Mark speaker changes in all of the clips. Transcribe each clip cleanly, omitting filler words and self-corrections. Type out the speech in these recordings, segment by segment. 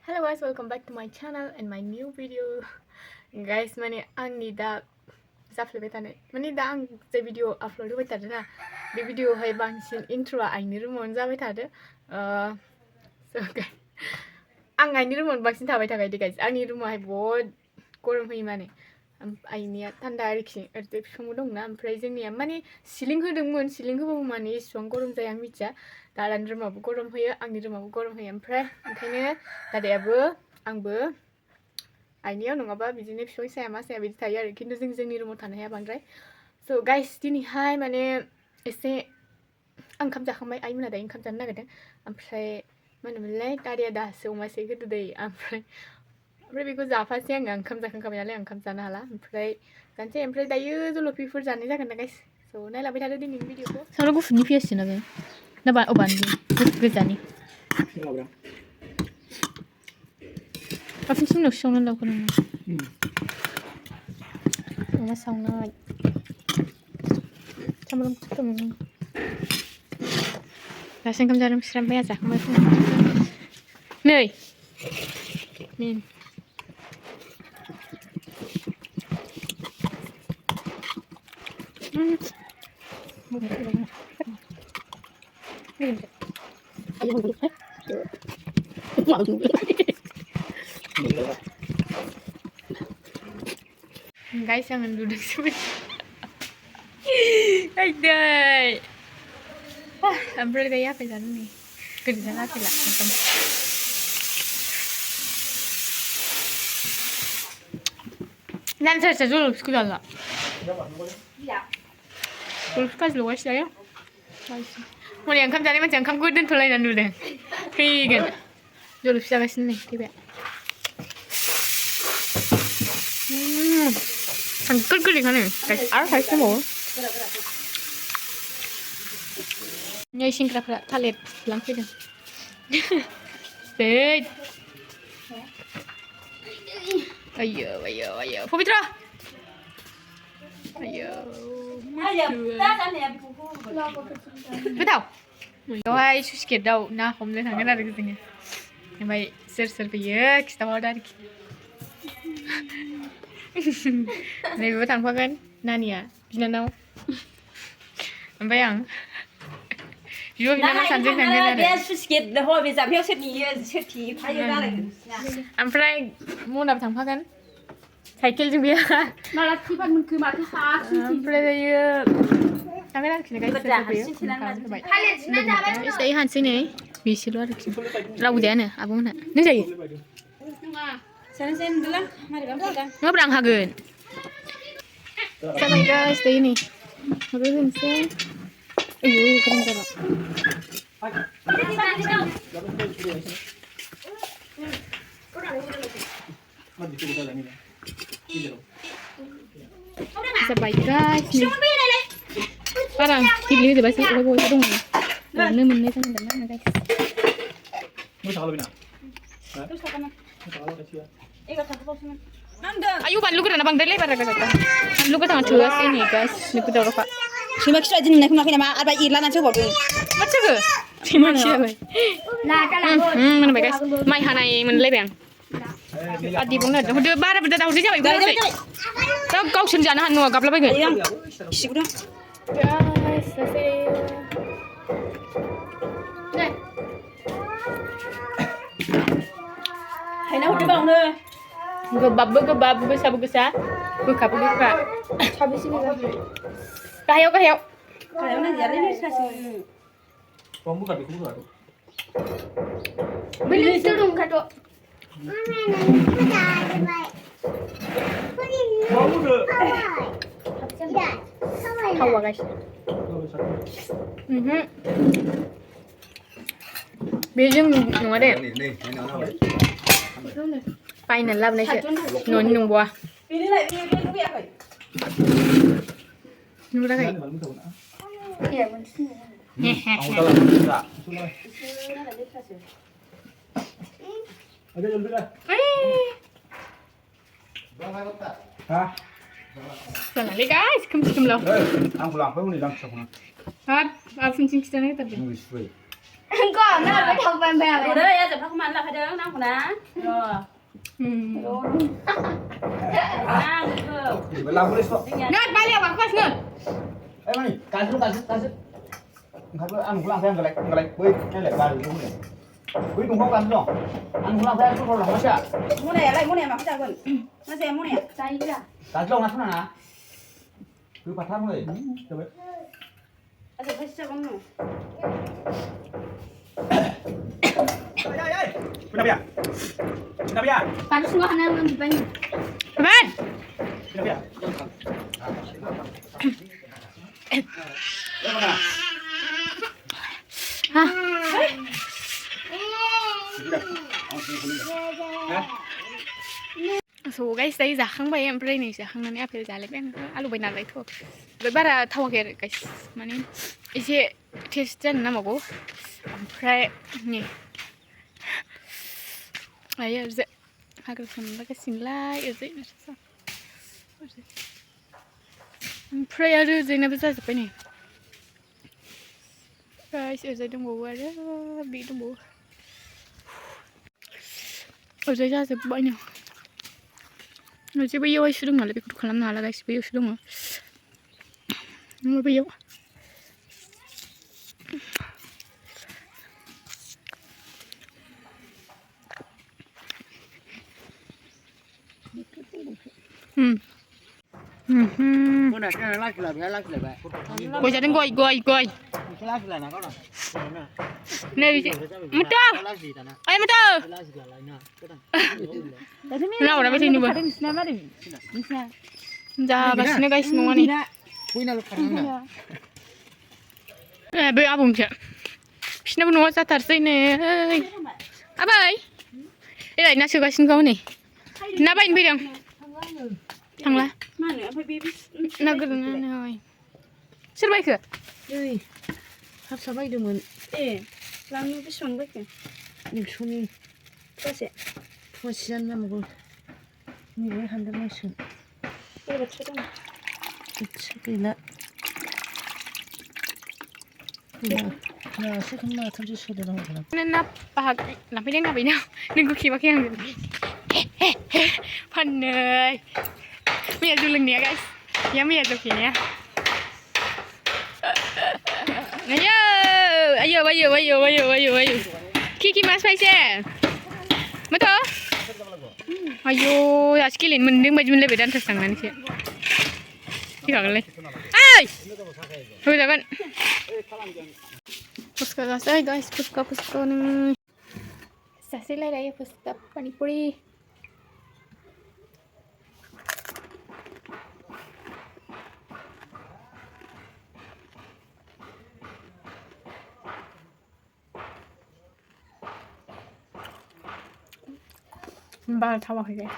Speaker 1: Hello guys, welcome back to my channel and my new video. Guys, माने आंनि दा जाफ्लेबाय थानाय माने दा आं जे भिडिअ आपलोड होबाय थादों ना बे भिडिअआवहाय बांसिन इन्ट्र'आ आइनि रुमावनो जाबाय थादों आं आइनि रुमावनो बांसिन थाबाय थाखायो गाइस आंनि रुमावहाय बहुद गरम होयो माने आइनिया थान्दा आरोखि ओरैजाय बिफांबो दंना ओमफ्राय जोंनिया माने सिलिं होदोंमोन सिलिं होबाबो माने एसेबां गरम जाया आं मिथिया दादानि रुमाबो गरम होयो आंनि रुमाबो गरम होयो ओमफ्राय ओंखायनो दादायाबो आंबो आइनियाव नङाबा बिदिनो बिफां साया मा साया बिदि थायो आरो खिन्थु जों जोंनि रुमाव थानो हाया बांद्राय स' गाइस दिनैहाय माने एसे आं ओंखाम जाखांबाय आइमोना दायो ओंखाम जानो नागिरदों ओमफ्राय मा होनोमोनलाय दादाया दासो अमा एसे होदो दै ओमफ्राय बेखौ जाफासै आङो ओंखाम जाखांखाबाय नालाय ओंखाम जानो हाला ओमफ्राय जानोसै ओमफ्राय दायो जलफिफोर जानाय जागोन ना गाइस स' नायलांबाय थादो दिनैनि भिडिअखौ सावरा गुफुरनि पियाससो ना बे ना बानलु गोजानि बांसिन उनावसो संनानै लावखौ नोङो अमा सावनाय सामब्राम गुफुर दासो ओंखाम जादों बिस्रा मैया जाखांबाय नै मिन guys jangan duduk sebentar aduh ompray kayak apa jalan nih kerja lagi lah nan saya dulu sekolah lah dulu sekolah luas ya mau yang kamu cari macam kamu gudun tulai dan dulu deh kan dulu sekolah sini tiba 끓끓이가네. 알아서 뭐. nhai singkrapra thalet langfidin. Đấy. Ayo. Pumitra. Ayo. Biết đâu. Có ai sushi đâu, na không lên thằng cái nào được cái gì nhỉ? Mày ser bây kita mau dari. Naibu थांफागोन नानिया बिनानाव ओमफ्राय आं बिब' बिनानाव सानैजों थांगोन आरो ओमफ्राय मनाबो थांफागोन साइकेलजों बेयो ओमफ्राय दायो थांगोन आरोखि दायो हानसै नै बिसोरल' आरोखि रावबो जायानो आब'मोनहा नों जायो nggak berang hagen sama guys deh ini hagen sih keren banget sampai guys nih parang dibeli di basi bawa dong ini menit sama mana guys ayo bantu kerana bang dele pada kata bantu kerana cuaca sini guys ni kita orang pak
Speaker 2: cuma kita jadi nak nama apa irlan aja boleh
Speaker 1: macam ke cuma siapa mana guys mai hanai menle bang adi bang ada udah bara udah tahu dia apa tahu kau senjana hanu agak lebih kan
Speaker 2: siguro
Speaker 1: guys selesai
Speaker 2: hay nào cái bông nữa
Speaker 1: gebab besar buka habis ini kaheo
Speaker 2: kayak mana jadi ni sasi
Speaker 3: kamu buka di kuda
Speaker 1: beli dulu kado
Speaker 3: kamu deh
Speaker 1: hawa guys Beijing nunggu deh Final lab này chứ nôn nung bò nung ra cái Sana le guys, come lo.
Speaker 3: Ang pulang, kamu ni lang sa kuna.
Speaker 1: Apa sih kita nih tadi? ก็น่าไปทำแบมแบม
Speaker 2: ดูเด้ออย่าจะพักมันละพะเด้อนั่งหัวนะรอรอนั่งเด้อ
Speaker 3: Belah boleh stop.
Speaker 1: เงินไปเรียกว่าก็เงิน
Speaker 3: Mani, kasih. Kalau anu pulang saya ngelek, beuy, ngelek baru dulu nih. Beuy tunggu kan dong. Anu pulang saya tuh kalau masya.
Speaker 2: มูเนี่ยอะไรมูเนี่ยมาเขาจะก่อนมาเสียมูเนี่ย
Speaker 1: ใจจ้ะ
Speaker 3: Kasih dong ngasih mana? Beuy patah mulai. Coba.
Speaker 2: อาจจะไปเสียบ้างหนู
Speaker 3: Kenapa ya? Kenapa ya?
Speaker 1: ปันสุนัขนั่งมันไปนี่บ้าน
Speaker 3: Kenapa ya? Mana?
Speaker 1: ฮะ So guys, tadi जाखांबाय ओमफ्राय नै जाखांनानै apple जालायबाय आं आलु बायना लायथ' ओमफ्राय बारा थावाखै आरो गाइस माने एसे टेस्ट जानो नांबावगौ ओमफ्राय नै आयो ओरैजाय हाग्रा संलागासिनोलाय ओरैजाय ओमफ्राय आरो ओरैजायनाबो जाजोब्बाय नै गाइस ओरैजाय दंबावो आरो बे दंबावो ओरैजाय जाजोब्बाय नै जेबो बैयावहायसो दं नालाय बेखौथ' खालामनो हाला गाइस बैयावसो दङ बैयाव
Speaker 3: Mana kena lagi lah, biar lagi lah, Pak.
Speaker 1: गय जादों गय
Speaker 3: Lagi lah, nak kau nak.
Speaker 1: नै मुथा ओइ मुथा रावना मेथाइ नुबो जागासिनो गाइस नङा नै
Speaker 3: Puina lu karena.
Speaker 1: बै आबौनिसो बिसिनाबो न'आ जाथारसै नै आबै एलाय ना सोगासिनो गाव नै ना बायनो फैदों थांला
Speaker 2: मा होनो ओमफ्राय बे
Speaker 1: ना गोदोना नै सोर बायखो
Speaker 4: नै हारसा बायदोंमोन
Speaker 2: ए लांनो बेसेबां बायखो
Speaker 4: 100नि
Speaker 2: फवासे
Speaker 4: फवासेयानो नांगौ मैगं हानदेरनांसिगोन
Speaker 2: बेबायदि दं
Speaker 4: इसे गैला नासो खोमा माथामसो सोदेरनांगौ
Speaker 1: ना बाहाग लांफैदों आबैनाव नोंखौ खेबाखै आं फाननै मैया जौ लोंनाया गाइस या मैया जौ फेनाया ayo Kiki mas paise betul ayo daसो गेलेनो मोनदों बायदि मोनलायबाय दान्थास थांनानैसो फैखागोनलै ओइ होजागोन फुसका जासै गाइस फुसका नों जासैलायलायो फुसका पानिपुरि बारा थावाखै guys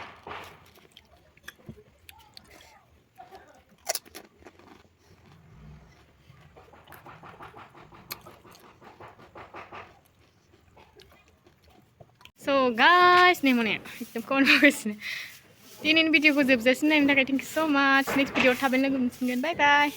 Speaker 1: So guys, nih mana? Itu kawan bagus nih. Ini video ku jebzasin nih, minta thank you so much. Next video taben lagi, bye bye.